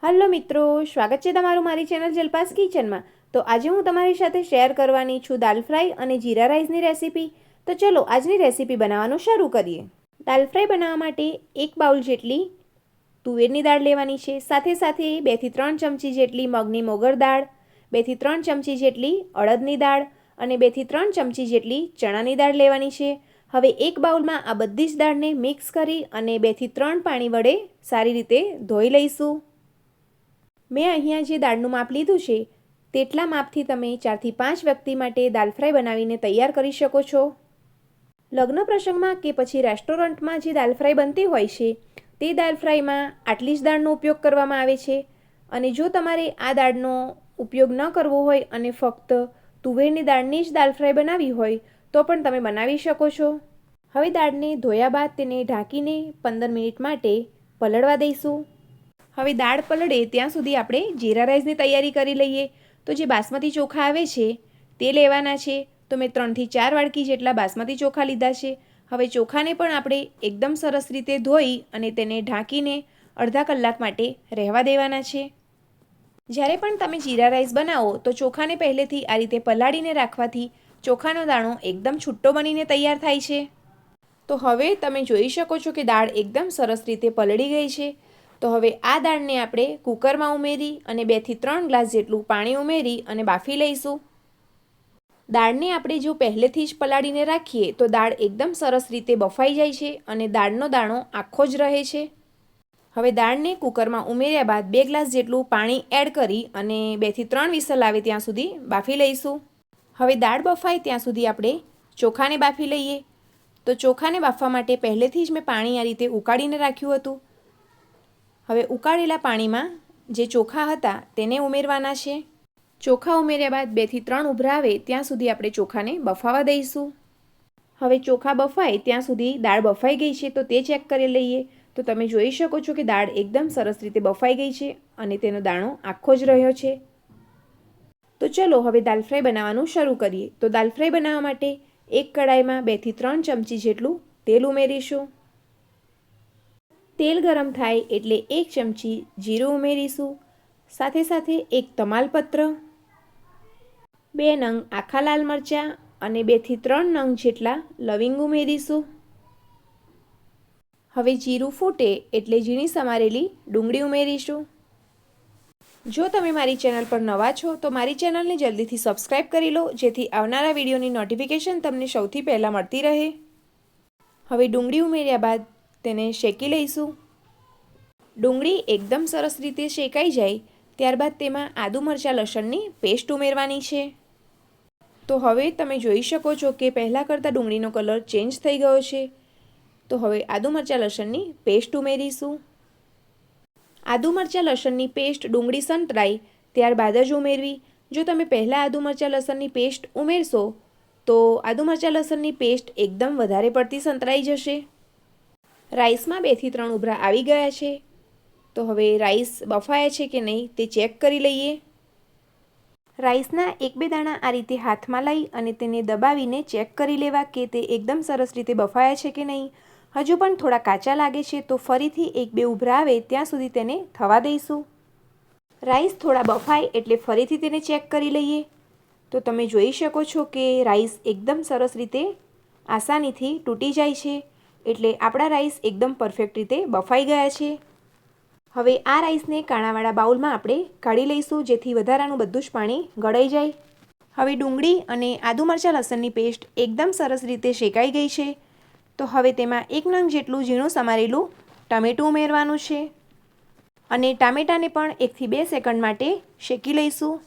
Hello મિત્રો, સ્વાગત છે તમારું મારી ચેનલ જલપાસ કિચનમાં। તો આજે હું તમારી સાથે શેર કરવાની છું દાલ ફ્રાય અને જીરા રાઈસની રેસીપી। તો ચલો આજની રેસીપી બનાવવાનું શરૂ કરીએ। દાલ ફ્રાય બનાવવા માટે 1 બાઉલ જેટલી તુવેરની દાળ લેવાની છે, સાથે સાથે 2 થી 3 ચમચી જેટલી મગની મોગર દાળ, 2 થી 3 ચમચી જેટલી અડદની દાળ અને 2 થી 3 ચમચી જેટલી ચણાની દાળ લેવાની છે। હવે એક બાઉલમાં આ બધી જ દાળને મિક્સ કરી અને 2 થી 3 પાણી વડે સારી રીતે ધોઈ લઈશું। મેં અહીંયા જે દાળનું માપ લીધું છે તેટલા માપથી તમે 4 થી 5 વ્યક્તિ માટે દાલ ફ્રાય બનાવીને તૈયાર કરી શકો છો। લગ્ન પ્રસંગમાં કે પછી રેસ્ટોરન્ટમાં જે દાલ ફ્રાય બનતી હોય છે તે દાલ ફ્રાયમાં આટલી જ દાળનો ઉપયોગ કરવામાં આવે છે। અને જો તમારે આ દાળનો ઉપયોગ ન કરવો હોય અને ફક્ત તુવેરની દાળની જ દાલ ફ્રાય બનાવી હોય તો પણ તમે બનાવી શકો છો। હવે દાળને ધોયા બાદ તેને ઢાંકીને 15 મિનિટ માટે પલળવા દઈશું। હવે દાળ પલળે ત્યાં સુધી આપણે જીરા રાઈસની તૈયારી કરી લઈએ। તો જે બાસમતી ચોખા આવે છે તે લેવાના છે। તો મેં 3 થી 4 વાડકી જેટલા બાસમતી ચોખા લીધા છે। હવે ચોખાને પણ આપણે એકદમ સરસ રીતે ધોઈ અને તેને ઢાંકીને અડધા કલાક માટે રહેવા દેવાના છે। જ્યારે પણ તમે જીરા રાઈસ બનાવો તો ચોખાને પહેલેથી આ રીતે પલાળીને રાખવાથી ચોખાનો દાણો એકદમ છૂટો બનીને તૈયાર થાય છે। તો હવે તમે જોઈ શકો છો કે દાળ એકદમ સરસ રીતે પલળી ગઈ છે। તો હવે આ દાળને આપણે કુકરમાં ઉમેરી અને 2 થી 3 ગ્લાસ જેટલું પાણી ઉમેરી અને બાફી લઈશું। દાળને આપણે જો પહેલેથી જ પલાળીને રાખીએ તો દાળ એકદમ સરસ રીતે બફાઈ જાય છે અને દાળનો દાણો આખો જ રહે છે। હવે દાળને કુકરમાં ઉમેર્યા બાદ 2 ગ્લાસ જેટલું પાણી એડ કરી અને 2 થી 3 વિસલ આવે ત્યાં સુધી બાફી લઈશું। હવે દાળ બફાય ત્યાં સુધી આપણે ચોખાને બાફી લઈએ। તો ચોખાને બાફવા માટે પહેલેથી જ મેં પાણી આ રીતે ઉકાળીને રાખ્યું હતું। હવે ઉકાળેલા પાણીમાં જે ચોખા હતા તેને ઉમેરવાના છે। ચોખા ઉમેર્યા બાદ 2 થી 3 ઉભરા આવે ત્યાં સુધી આપણે ચોખાને બફાવા દઈશું। હવે ચોખા બફાય ત્યાં સુધી દાળ બફાઈ ગઈ છે તો તે ચેક કરી લઈએ। તો તમે જોઈ શકો છો કે દાળ એકદમ સરસ રીતે બફાઈ ગઈ છે અને તેનો દાણો આખો જ રહ્યો છે। તો ચલો હવે દાલ ફ્રાય બનાવવાનું શરૂ કરીએ। તો દાલ ફ્રાય બનાવવા માટે એક કડાઈમાં 2 થી 3 ચમચી જેટલું તેલ ઉમેરીશું। તેલ ગરમ થાય એટલે 1 ચમચી જીરું ઉમેરીશું। સાથે સાથે 1 તમાલપત્ર, 2 નંગ આખા લાલ મરચાં અને 2 થી 3 નંગ જેટલા લવિંગ ઉમેરીશું। હવે જીરું ફૂટે એટલે ઝીણી સમારેલી ડુંગળી ઉમેરીશું। જો તમે મારી ચેનલ પર નવા છો તો મારી ચેનલને જલ્દીથી સબસ્ક્રાઈબ કરી લો જેથી આવનારા વિડીયોની નોટિફિકેશન તમને સૌથી પહેલાં મળતી રહે। હવે ડુંગળી ઉમેર્યા બાદ તેને શેકી લઈશું। ડુંગળી એકદમ સરસ રીતે શેકાઈ જાય ત્યારબાદ તેમાં આદુ મરચાં લસણની પેસ્ટ ઉમેરવાની છે। તો હવે તમે જોઈ શકો છો કે પહેલાં કરતાં ડુંગળીનો કલર ચેન્જ થઈ ગયો છે। તો હવે આદુ મરચાં લસણની પેસ્ટ ઉમેરીશું। આદુ મરચાં લસણની પેસ્ટ ડુંગળી સંતરાય ત્યારબાદ જ ઉમેરવી। જો તમે પહેલાં આદુ મરચાં લસણની પેસ્ટ ઉમેરશો તો આદુ મરચાં લસણની પેસ્ટ એકદમ વધારે પડતી સંતરાઈ જશે। રાઈસમાં 2 થી 3 ઉભરા આવી ગયા છે। તો હવે રાઈસ બફાયા છે કે નહીં તે ચેક કરી લઈએ। રાઈસના 1-2 દાણા આ રીતે હાથમાં લઈ અને તેને દબાવીને ચેક કરી લેવા કે તે એકદમ સરસ રીતે બફાયા છે કે નહીં। હજુ પણ થોડા કાચા લાગે છે તો ફરીથી 1-2 ઉભરા આવે ત્યાં સુધી તેને થવા દઈશું। રાઈસ થોડા બફાય એટલે ફરીથી તેને ચેક કરી લઈએ। તો તમે જોઈ શકો છો કે રાઈસ એકદમ સરસ રીતે આસાનીથી તૂટી જાય છે એટલે આપણા રાઈસ એકદમ પરફેક્ટ રીતે બફાઈ ગયા છે। હવે આ રાઈસને કાણાવાળા બાઉલમાં આપણે કાઢી લઈશું જેથી વધારાનું બધું જ પાણી ગળાઈ જાય। હવે ડુંગળી અને આદુ મરચાં લસણની પેસ્ટ એકદમ સરસ રીતે શેકાઈ ગઈ છે। તો હવે તેમાં 1 નંગ જેટલું ઝીણું સમારેલું ટામેટું ઉમેરવાનું છે અને ટામેટાને પણ 1 થી 2 સેકન્ડ માટે શેકી લઈશું।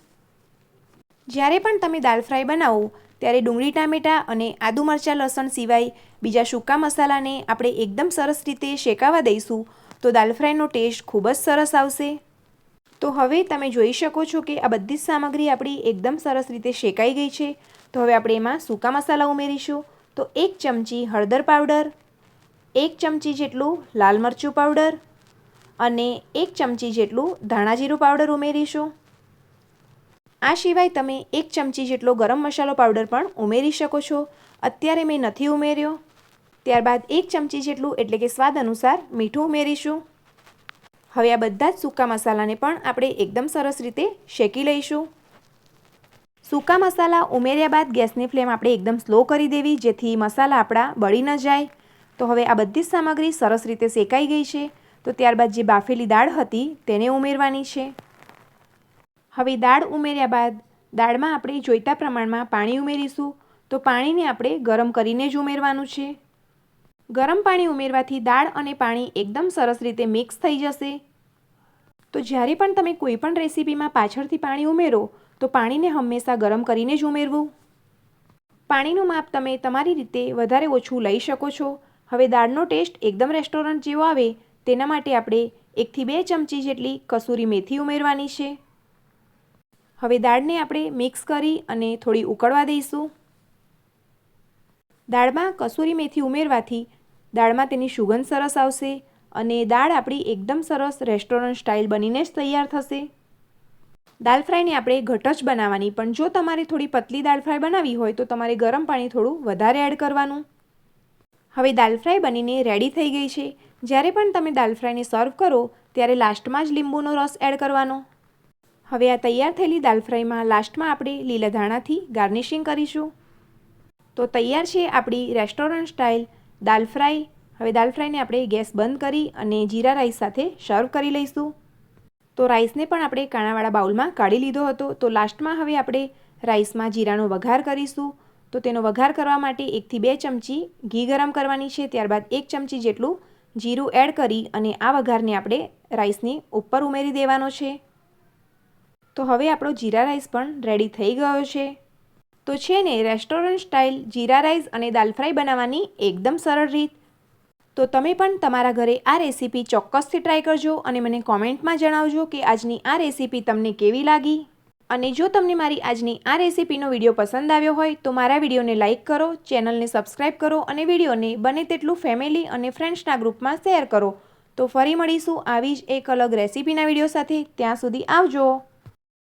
જ્યારે પણ તમે દાલ ફ્રાય બનાવો ત્યારે ડુંગળી ટામેટાં અને આદુ મરચાં લસણ સિવાય બીજા સૂકા મસાલાને આપણે એકદમ સરસ રીતે શેકાવા દઈશું તો દાલ ફ્રાયનો ટેસ્ટ ખૂબ જ સરસ આવશે। તો હવે તમે જોઈ શકો છો કે આ બધી જ સામગ્રી આપણી એકદમ સરસ રીતે શેકાઈ ગઈ છે। તો હવે આપણે એમાં સૂકા મસાલા ઉમેરીશું। તો 1 ચમચી હળદર પાવડર, 1 ચમચી જેટલું લાલ મરચું પાવડર અને 1 ચમચી જેટલું ધાણા જીરું પાવડર ઉમેરીશું। આ સિવાય તમે 1 ચમચી જેટલો ગરમ મસાલો પાવડર પણ ઉમેરી શકો છો। અત્યારે મેં નથી ઉમેર્યો। ત્યારબાદ 1 ચમચી જેટલું એટલે કે સ્વાદ અનુસાર મીઠું ઉમેરીશું। હવે આ બધા જ સૂકા મસાલાને પણ આપણે એકદમ સરસ રીતે શેકી લઈશું. સૂકા મસાલા ઉમેર્યા બાદ ગેસની ફ્લેમ આપણે એકદમ સ્લો કરી દેવી, જેથી મસાલા આપણા બળી ન જાય. તો હવે આ બધી જ સામગ્રી સરસ રીતે શેકાઈ ગઈ છે. તો ત્યારબાદ જે બાફેલી દાળ હતી તેને ઉમેરવાની છે. હવે દાળ ઉમેર્યા બાદ દાળમાં આપણે જોઈતા પ્રમાણમાં પાણી ઉમેરીશું. તો પાણીને આપણે ગરમ કરીને જ ઉમેરવાનું છે. ગરમ પાણી ઉમેરવાથી દાળ અને પાણી એકદમ સરસ રીતે મિક્સ થઈ જશે. તો જ્યારે પણ તમે કોઈ પણ રેસીપીમાં પાછળથી પાણી ઉમેરો તો પાણીને હંમેશા ગરમ કરીને જ ઉમેરવું. પાણીનું માપ તમે તમારી રીતે વધારે ઓછું લઈ શકો છો. હવે દાળનો ટેસ્ટ એકદમ રેસ્ટોરન્ટ જેવો આવે તેના માટે આપણે 1 થી 2 ચમચી જેટલી કસૂરી મેથી ઉમેરવાની છે. હવે દાળને આપણે મિક્સ કરી અને થોડી ઉકળવા દઈશું. દાળમાં કસૂરી મેથી ઉમેરવાથી દાળમાં તેની સુગંધ સરસ આવશે અને દાળ આપણી એકદમ સરસ રેસ્ટોરન્ટ સ્ટાઇલ બનીને જ તૈયાર થશે. દાળ ફ્રાયને આપણે ઘટ જ બનાવવાની, પણ જો તમારે થોડી પતલી દાળ ફ્રાય બનાવવી હોય તો તમારે ગરમ પાણી થોડું વધારે એડ કરવાનું. હવે દાળ ફ્રાય બનીને રેડી થઈ ગઈ છે. જ્યારે પણ તમે દાળ ફ્રાયને સર્વ કરો ત્યારે લાસ્ટમાં જ લીંબુનો રસ એડ કરવાનો. હવે આ તૈયાર થયેલી દાળ ફ્રાયમાં લાસ્ટમાં આપણે લીલા ધાણાથી ગાર્નિશિંગ કરીશું. તો તૈયાર છે આપણી રેસ્ટોરન્ટ સ્ટાઇલ દાળ ફ્રાય. હવે દાળ ફ્રાયને આપણે ગેસ બંધ કરી અને જીરા રાઈસ સાથે સર્વ કરી લઈશું. તો રાઈસને પણ આપણે કાણાવાળા બાઉલમાં કાઢી લીધો હતો. તો લાસ્ટમાં હવે આપણે રાઈસમાં જીરાનો વઘાર કરીશું. તો તેનો વઘાર કરવા માટે 1 થી 2 ચમચી ઘી ગરમ કરવાની છે. ત્યારબાદ 1 ચમચી જેટલું જીરું એડ કરી અને આ વઘારને આપણે રાઈસની ઉપર ઉમેરી દેવાનો છે. તો હવે આપણો જીરા રાઈસ પણ રેડી થઈ ગયો છે. તો છે ને રેસ્ટોરન્ટ સ્ટાઇલ જીરા રાઈસ અને દાળ ફ્રાય બનાવવાની એકદમ સરળ રીત. તો તમે પણ તમારા ઘરે આ રેસીપી ચોક્કસથી ટ્રાય કરજો અને મને કોમેન્ટમાં જણાવજો કે આજની આ રેસીપી તમને કેવી લાગી. અને જો તમને મારી આજની આ રેસીપીનો વિડીયો પસંદ આવ્યો હોય તો મારા વિડીયોને લાઇક કરો, ચેનલને સબસ્ક્રાઈબ કરો અને વિડીયોને બને તેટલું ફેમિલી અને ફ્રેન્ડ્સના ગ્રુપમાં શેર કરો. તો ફરી મળીશું આવી જ એક અલગ રેસીપીના વિડીયો સાથે. ત્યાં સુધી આવજો.